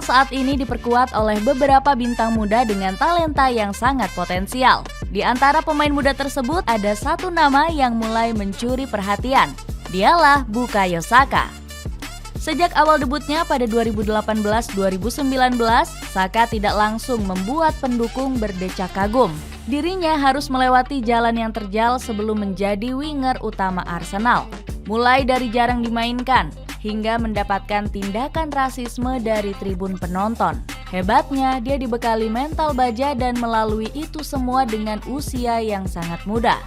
Arsenal saat ini diperkuat oleh beberapa bintang muda dengan talenta yang sangat potensial. Di antara pemain muda tersebut ada satu nama yang mulai mencuri perhatian. Dialah Bukayo Saka. Sejak awal debutnya pada 2018-2019, Saka tidak langsung membuat pendukung berdecak kagum. Dirinya harus melewati jalan yang terjal sebelum menjadi winger utama Arsenal. Mulai dari jarang dimainkan, hingga mendapatkan tindakan rasisme dari tribun penonton. Hebatnya, dia dibekali mental baja dan melalui itu semua dengan usia yang sangat muda.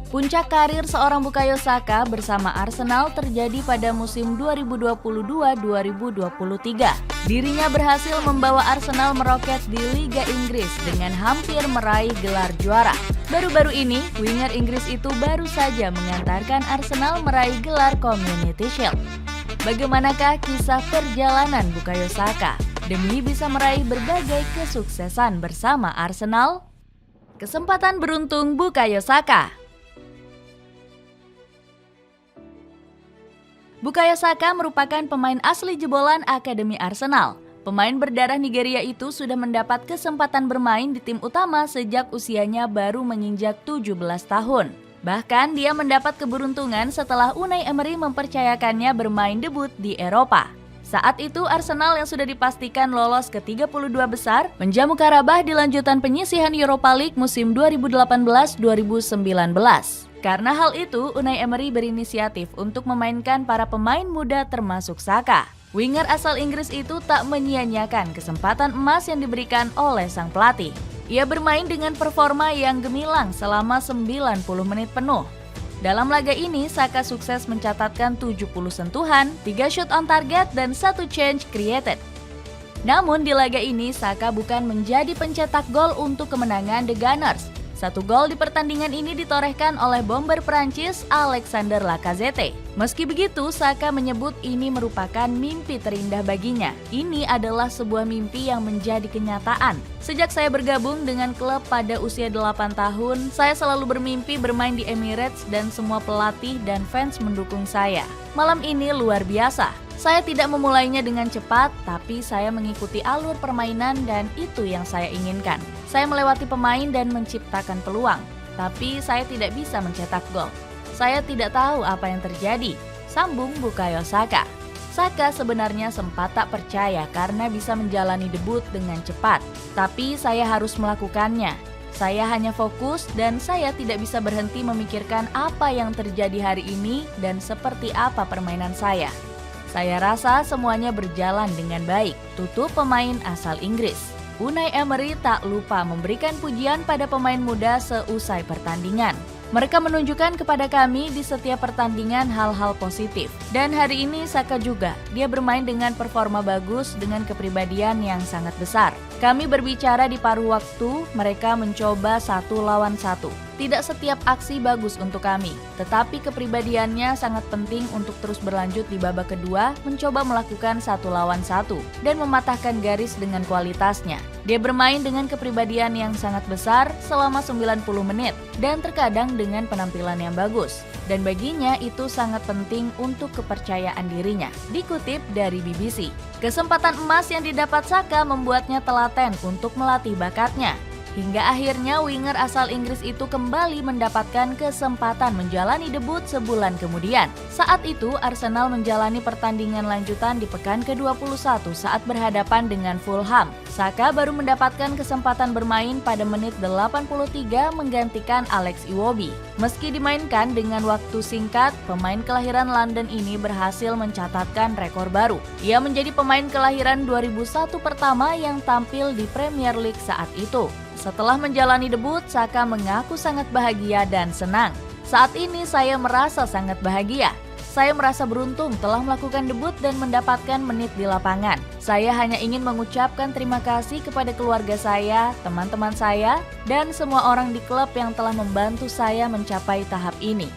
Puncak karir seorang Bukayo Saka bersama Arsenal terjadi pada musim 2022-2023. Dirinya berhasil membawa Arsenal meroket di Liga Inggris dengan hampir meraih gelar juara. Baru-baru ini, winger Inggris itu baru saja mengantarkan Arsenal meraih gelar Community Shield. Bagaimanakah kisah perjalanan Bukayo Saka demi bisa meraih berbagai kesuksesan bersama Arsenal? Kesempatan beruntung Bukayo Saka. Bukayo Saka merupakan pemain asli jebolan Akademi Arsenal. Pemain berdarah Nigeria itu sudah mendapat kesempatan bermain di tim utama sejak usianya baru menginjak 17 tahun. Bahkan dia mendapat keberuntungan setelah Unai Emery mempercayakannya bermain debut di Eropa. Saat itu Arsenal yang sudah dipastikan lolos ke 32 besar menjamu Karabah di lanjutan penyisihan Europa League musim 2018-2019. Karena hal itu, Unai Emery berinisiatif untuk memainkan para pemain muda termasuk Saka. Winger asal Inggris itu tak menyia-nyiakan kesempatan emas yang diberikan oleh sang pelatih. Ia bermain dengan performa yang gemilang selama 90 menit penuh. Dalam laga ini, Saka sukses mencatatkan 70 sentuhan, 3 shoot on target, dan 1 change created. Namun di laga ini, Saka bukan menjadi pencetak gol untuk kemenangan The Gunners. 1 gol di pertandingan ini ditorehkan oleh bomber Prancis Alexander Lacazette. Meski begitu, Saka menyebut ini merupakan mimpi terindah baginya. Ini adalah sebuah mimpi yang menjadi kenyataan. Sejak saya bergabung dengan klub pada usia 8 tahun, saya selalu bermimpi bermain di Emirates dan semua pelatih dan fans mendukung saya. Malam ini luar biasa. Saya tidak memulainya dengan cepat, tapi saya mengikuti alur permainan dan itu yang saya inginkan. Saya melewati pemain dan menciptakan peluang, tapi saya tidak bisa mencetak gol. Saya tidak tahu apa yang terjadi, sambung Bukayo Saka. Saka sebenarnya sempat tak percaya karena bisa menjalani debut dengan cepat, tapi saya harus melakukannya. Saya hanya fokus dan saya tidak bisa berhenti memikirkan apa yang terjadi hari ini dan seperti apa permainan saya. Saya rasa semuanya berjalan dengan baik, tutup pemain asal Inggris. Unai Emery tak lupa memberikan pujian pada pemain muda seusai pertandingan. Mereka menunjukkan kepada kami di setiap pertandingan hal-hal positif. Dan hari ini Saka juga, dia bermain dengan performa bagus dengan kepribadian yang sangat besar. Kami berbicara di paruh waktu, mereka mencoba 1 lawan 1. Tidak setiap aksi bagus untuk kami, tetapi kepribadiannya sangat penting untuk terus berlanjut di babak kedua, mencoba melakukan 1 lawan 1 dan mematahkan garis dengan kualitasnya. Dia bermain dengan kepribadian yang sangat besar selama 90 menit dan terkadang dengan penampilan yang bagus. Dan baginya itu sangat penting untuk kepercayaan dirinya, dikutip dari BBC. Kesempatan emas yang didapat Saka membuatnya telaten untuk melatih bakatnya. Hingga akhirnya winger asal Inggris itu kembali mendapatkan kesempatan menjalani debut sebulan kemudian. Saat itu Arsenal menjalani pertandingan lanjutan di pekan ke-21 saat berhadapan dengan Fulham. Saka baru mendapatkan kesempatan bermain pada menit 83 menggantikan Alex Iwobi. Meski dimainkan dengan waktu singkat, pemain kelahiran London ini berhasil mencatatkan rekor baru. Ia menjadi pemain kelahiran 2001 pertama yang tampil di Premier League saat itu. Setelah menjalani debut, Saka mengaku sangat bahagia dan senang. Saat ini saya merasa sangat bahagia. Saya merasa beruntung telah melakukan debut dan mendapatkan menit di lapangan. Saya hanya ingin mengucapkan terima kasih kepada keluarga saya, teman-teman saya, dan semua orang di klub yang telah membantu saya mencapai tahap ini.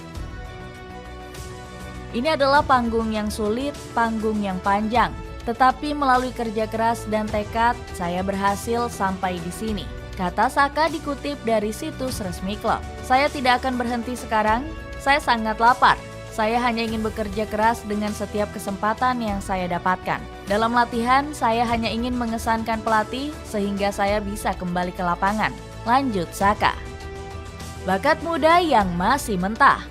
Ini adalah panggung yang sulit, panggung yang panjang. Tetapi melalui kerja keras dan tekad, saya berhasil sampai di sini. Kata Saka dikutip dari situs resmi klub. Saya tidak akan berhenti sekarang, saya sangat lapar. Saya hanya ingin bekerja keras dengan setiap kesempatan yang saya dapatkan. Dalam latihan, saya hanya ingin mengesankan pelatih sehingga saya bisa kembali ke lapangan. Lanjut Saka. Bakat muda yang masih mentah.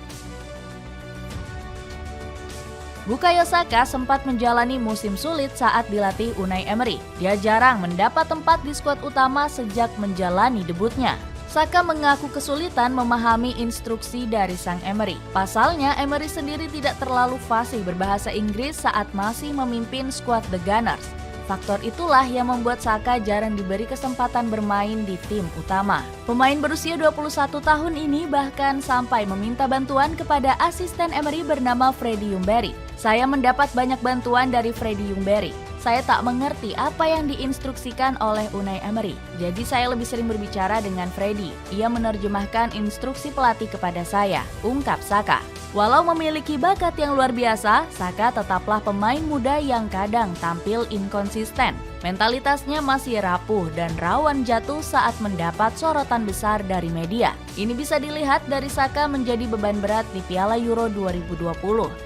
Bukayo Saka sempat menjalani musim sulit saat dilatih Unai Emery. Dia jarang mendapat tempat di skuad utama sejak menjalani debutnya. Saka mengaku kesulitan memahami instruksi dari sang Emery. Pasalnya, Emery sendiri tidak terlalu fasih berbahasa Inggris saat masih memimpin skuad The Gunners. Faktor itulah yang membuat Saka jarang diberi kesempatan bermain di tim utama. Pemain berusia 21 tahun ini bahkan sampai meminta bantuan kepada asisten Emery bernama Freddie Ljungberg. Saya mendapat banyak bantuan dari Freddie Ljungberg. Saya tak mengerti apa yang diinstruksikan oleh Unai Emery. Jadi saya lebih sering berbicara dengan Freddie. Ia menerjemahkan instruksi pelatih kepada saya, ungkap Saka. Walau memiliki bakat yang luar biasa, Saka tetaplah pemain muda yang kadang tampil inkonsisten. Mentalitasnya masih rapuh dan rawan jatuh saat mendapat sorotan besar dari media. Ini bisa dilihat dari Saka menjadi beban berat di Piala Euro 2020.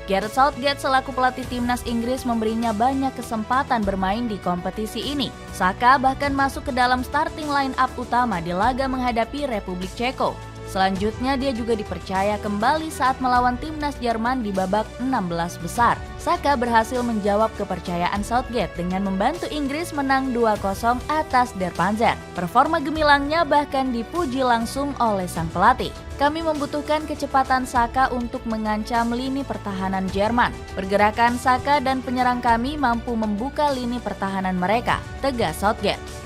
Gareth Southgate selaku pelatih timnas Inggris memberinya banyak kesempatan bermain di kompetisi ini. Saka bahkan masuk ke dalam starting line-up utama di laga menghadapi Republik Ceko. Selanjutnya dia juga dipercaya kembali saat melawan timnas Jerman di babak 16 besar. Saka berhasil menjawab kepercayaan Southgate dengan membantu Inggris menang 2-0 atas Der Panzer. Performa gemilangnya bahkan dipuji langsung oleh sang pelatih. Kami membutuhkan kecepatan Saka untuk mengancam lini pertahanan Jerman. Pergerakan Saka dan penyerang kami mampu membuka lini pertahanan mereka, tegas Southgate.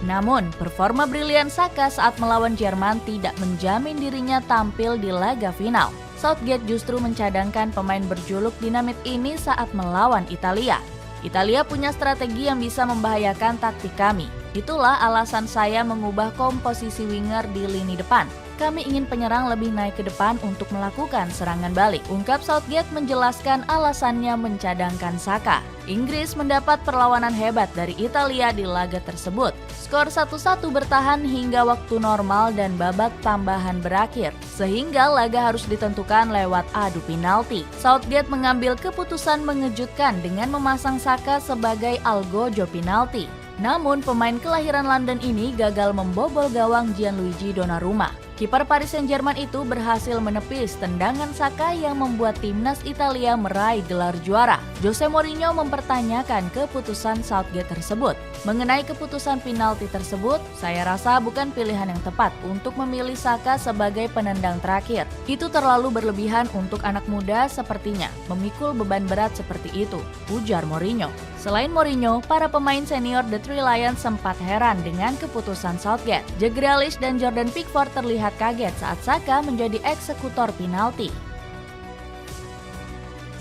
Namun, performa brilian Saka saat melawan Jerman tidak menjamin dirinya tampil di laga final. Southgate justru mencadangkan pemain berjuluk dinamit ini saat melawan Italia. Italia punya strategi yang bisa membahayakan taktik kami. Itulah alasan saya mengubah komposisi winger di lini depan. Kami ingin penyerang lebih naik ke depan untuk melakukan serangan balik, ungkap Southgate menjelaskan alasannya mencadangkan Saka. Inggris mendapat perlawanan hebat dari Italia di laga tersebut. Skor 1-1 bertahan hingga waktu normal dan babak tambahan berakhir, sehingga laga harus ditentukan lewat adu penalti. Southgate mengambil keputusan mengejutkan dengan memasang Saka sebagai algojo penalti. Namun pemain kelahiran London ini gagal membobol gawang Gianluigi Donnarumma. Kiper Paris Saint-Germain itu berhasil menepis tendangan Saka yang membuat timnas Italia meraih gelar juara. Jose Mourinho mempertanyakan keputusan Southgate tersebut. Mengenai keputusan penalti tersebut, saya rasa bukan pilihan yang tepat untuk memilih Saka sebagai penendang terakhir. Itu terlalu berlebihan untuk anak muda sepertinya, memikul beban berat seperti itu, ujar Mourinho. Selain Mourinho, para pemain senior The Three Lions sempat heran dengan keputusan Southgate. Jack Grealish dan Jordan Pickford terlihat kaget saat Saka menjadi eksekutor penalti.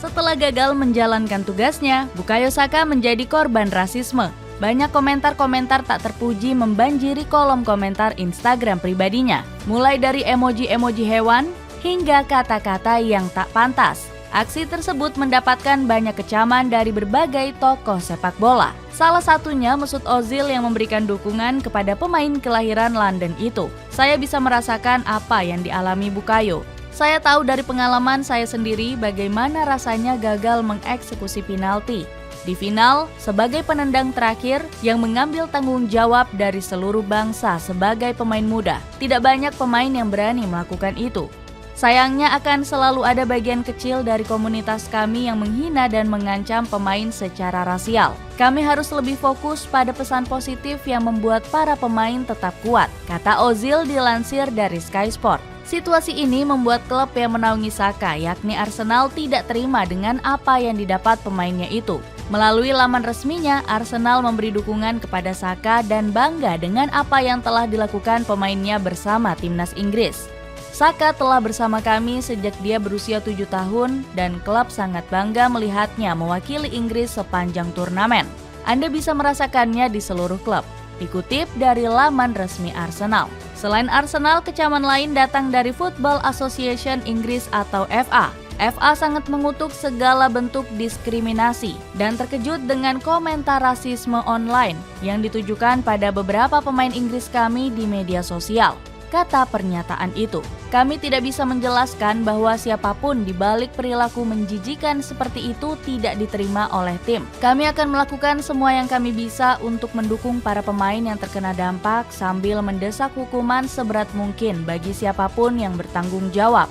Setelah gagal menjalankan tugasnya, Bukayo Saka menjadi korban rasisme. Banyak komentar-komentar tak terpuji membanjiri kolom komentar Instagram pribadinya, mulai dari emoji-emoji hewan hingga kata-kata yang tak pantas. Aksi tersebut mendapatkan banyak kecaman dari berbagai tokoh sepak bola. Salah satunya Mesut Ozil yang memberikan dukungan kepada pemain kelahiran London itu. Saya bisa merasakan apa yang dialami Bukayo. Saya tahu dari pengalaman saya sendiri bagaimana rasanya gagal mengeksekusi penalti. Di final, sebagai penendang terakhir yang mengambil tanggung jawab dari seluruh bangsa sebagai pemain muda, tidak banyak pemain yang berani melakukan itu. Sayangnya akan selalu ada bagian kecil dari komunitas kami yang menghina dan mengancam pemain secara rasial. Kami harus lebih fokus pada pesan positif yang membuat para pemain tetap kuat, kata Ozil dilansir dari Sky Sport. Situasi ini membuat klub yang menaungi Saka, yakni Arsenal, tidak terima dengan apa yang didapat pemainnya itu. Melalui laman resminya, Arsenal memberi dukungan kepada Saka dan bangga dengan apa yang telah dilakukan pemainnya bersama timnas Inggris. Saka telah bersama kami sejak dia berusia 7 tahun dan klub sangat bangga melihatnya mewakili Inggris sepanjang turnamen. Anda bisa merasakannya di seluruh klub. Dikutip dari laman resmi Arsenal. Selain Arsenal, kecaman lain datang dari Football Association Inggris atau FA. FA sangat mengutuk segala bentuk diskriminasi dan terkejut dengan komentar rasisme online yang ditujukan pada beberapa pemain Inggris kami di media sosial. kata pernyataan itu. Kami tidak bisa menjelaskan bahwa siapapun di balik perilaku menjijikan seperti itu tidak diterima oleh tim. Kami akan melakukan semua yang kami bisa untuk mendukung para pemain yang terkena dampak sambil mendesak hukuman seberat mungkin bagi siapapun yang bertanggung jawab.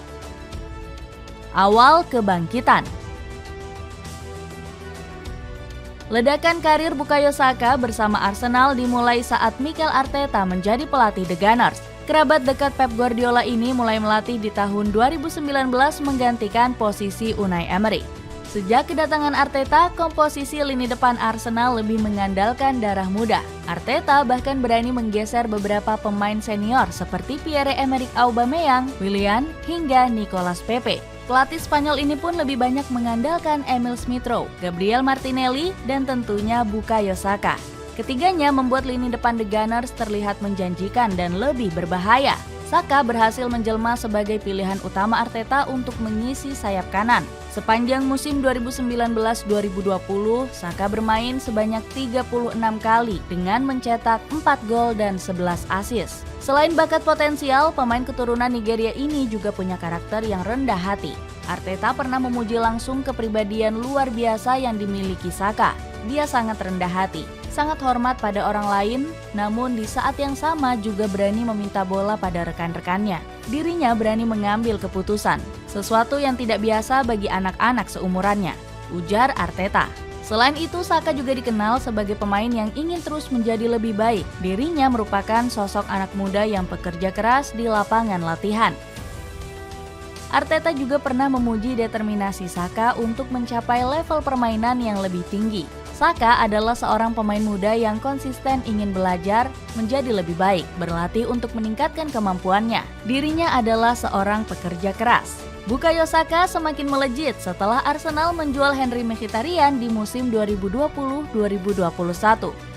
Awal kebangkitan. Ledakan karir Bukayo Saka bersama Arsenal dimulai saat Mikel Arteta menjadi pelatih The Gunners. Kerabat dekat Pep Guardiola ini mulai melatih di tahun 2019 menggantikan posisi Unai Emery. Sejak kedatangan Arteta, komposisi lini depan Arsenal lebih mengandalkan darah muda. Arteta bahkan berani menggeser beberapa pemain senior seperti Pierre-Emerick Aubameyang, Willian, hingga Nicolas Pepe. Pelatih Spanyol ini pun lebih banyak mengandalkan Emil Smith-Rowe, Gabriel Martinelli, dan tentunya Bukayo Saka. Ketiganya membuat lini depan The Gunners terlihat menjanjikan dan lebih berbahaya. Saka berhasil menjelma sebagai pilihan utama Arteta untuk mengisi sayap kanan. Sepanjang musim 2019-2020, Saka bermain sebanyak 36 kali dengan mencetak 4 gol dan 11 assist. Selain bakat potensial, pemain keturunan Nigeria ini juga punya karakter yang rendah hati. Arteta pernah memuji langsung kepribadian luar biasa yang dimiliki Saka. Dia sangat rendah hati, sangat hormat pada orang lain, namun di saat yang sama juga berani meminta bola pada rekan-rekannya. Dirinya berani mengambil keputusan, sesuatu yang tidak biasa bagi anak-anak seumurannya, ujar Arteta. Selain itu, Saka juga dikenal sebagai pemain yang ingin terus menjadi lebih baik. Dirinya merupakan sosok anak muda yang pekerja keras di lapangan latihan. Arteta juga pernah memuji determinasi Saka untuk mencapai level permainan yang lebih tinggi. Saka adalah seorang pemain muda yang konsisten ingin belajar, menjadi lebih baik, berlatih untuk meningkatkan kemampuannya. Dirinya adalah seorang pekerja keras. Bukayo Saka semakin melejit setelah Arsenal menjual Henry Mkhitaryan di musim 2020-2021.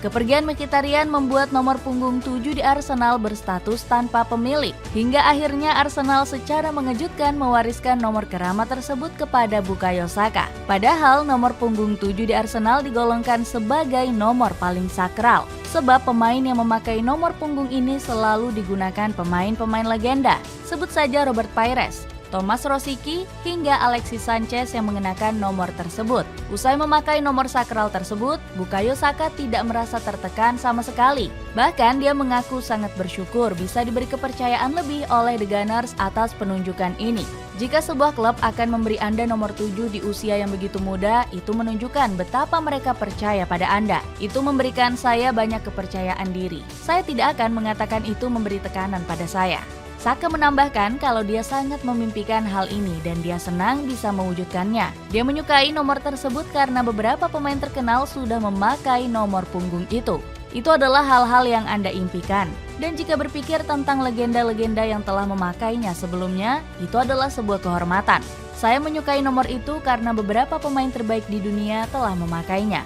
Kepergian Mkhitaryan membuat nomor punggung 7 di Arsenal berstatus tanpa pemilik. Hingga akhirnya Arsenal secara mengejutkan mewariskan nomor keramat tersebut kepada Bukayo Saka. Padahal nomor punggung 7 di Arsenal digolongkan sebagai nomor paling sakral. Sebab pemain yang memakai nomor punggung ini selalu digunakan pemain-pemain legenda. Sebut saja Robert Pires, Thomas Rosicky, hingga Alexis Sanchez yang mengenakan nomor tersebut. Usai memakai nomor sakral tersebut, Bukayo Saka tidak merasa tertekan sama sekali. Bahkan dia mengaku sangat bersyukur bisa diberi kepercayaan lebih oleh The Gunners atas penunjukan ini. Jika sebuah klub akan memberi Anda nomor 7 di usia yang begitu muda, itu menunjukkan betapa mereka percaya pada Anda. Itu memberikan saya banyak kepercayaan diri. Saya tidak akan mengatakan itu memberi tekanan pada saya. Saka menambahkan kalau dia sangat memimpikan hal ini dan dia senang bisa mewujudkannya. Dia menyukai nomor tersebut karena beberapa pemain terkenal sudah memakai nomor punggung itu. Itu adalah hal-hal yang Anda impikan. Dan jika berpikir tentang legenda-legenda yang telah memakainya sebelumnya, itu adalah sebuah kehormatan. Saya menyukai nomor itu karena beberapa pemain terbaik di dunia telah memakainya.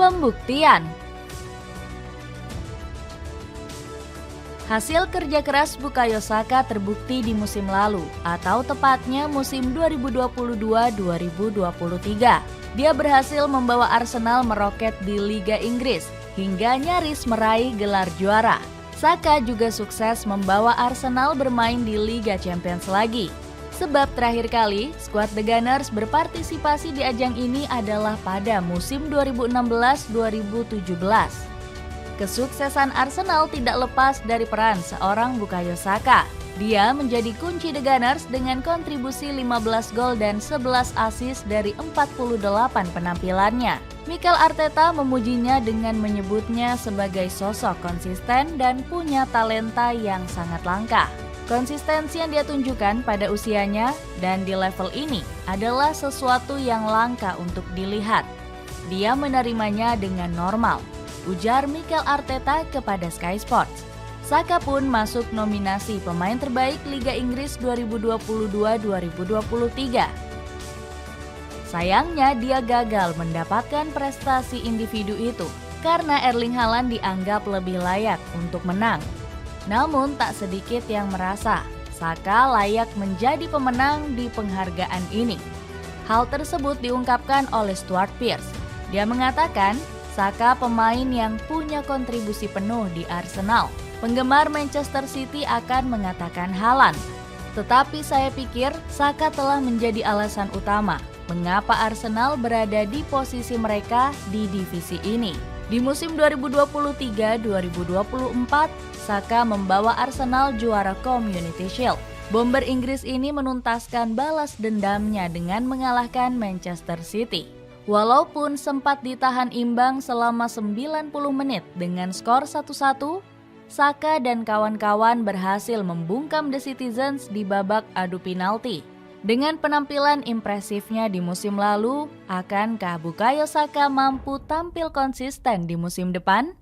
Pembuktian. Hasil kerja keras Bukayo Saka terbukti di musim lalu, atau tepatnya musim 2022-2023. Dia berhasil membawa Arsenal meroket di Liga Inggris, hingga nyaris meraih gelar juara. Saka juga sukses membawa Arsenal bermain di Liga Champions lagi. Sebab terakhir kali, skuad The Gunners berpartisipasi di ajang ini adalah pada musim 2016-2017. Kesuksesan Arsenal tidak lepas dari peran seorang Bukayo Saka. Dia menjadi kunci The Gunners dengan kontribusi 15 gol dan 11 assist dari 48 penampilannya. Mikel Arteta memujinya dengan menyebutnya sebagai sosok konsisten dan punya talenta yang sangat langka. Konsistensi yang dia tunjukkan pada usianya dan di level ini adalah sesuatu yang langka untuk dilihat. Dia menerimanya dengan normal, ujar Mikel Arteta kepada Sky Sports. Saka pun masuk nominasi pemain terbaik Liga Inggris 2022-2023. Sayangnya dia gagal mendapatkan prestasi individu itu karena Erling Haaland dianggap lebih layak untuk menang. Namun tak sedikit yang merasa Saka layak menjadi pemenang di penghargaan ini. Hal tersebut diungkapkan oleh Stuart Pearce. Dia mengatakan Saka pemain yang punya kontribusi penuh di Arsenal. Penggemar Manchester City akan mengatakan Haaland. Tetapi saya pikir Saka telah menjadi alasan utama mengapa Arsenal berada di posisi mereka di divisi ini. Di musim 2023-2024, Saka membawa Arsenal juara Community Shield. Bomber Inggris ini menuntaskan balas dendamnya dengan mengalahkan Manchester City. Walaupun sempat ditahan imbang selama 90 menit dengan skor 1-1, Saka dan kawan-kawan berhasil membungkam The Citizens di babak adu penalti. Dengan penampilan impresifnya di musim lalu, akankah Bukayo Saka mampu tampil konsisten di musim depan?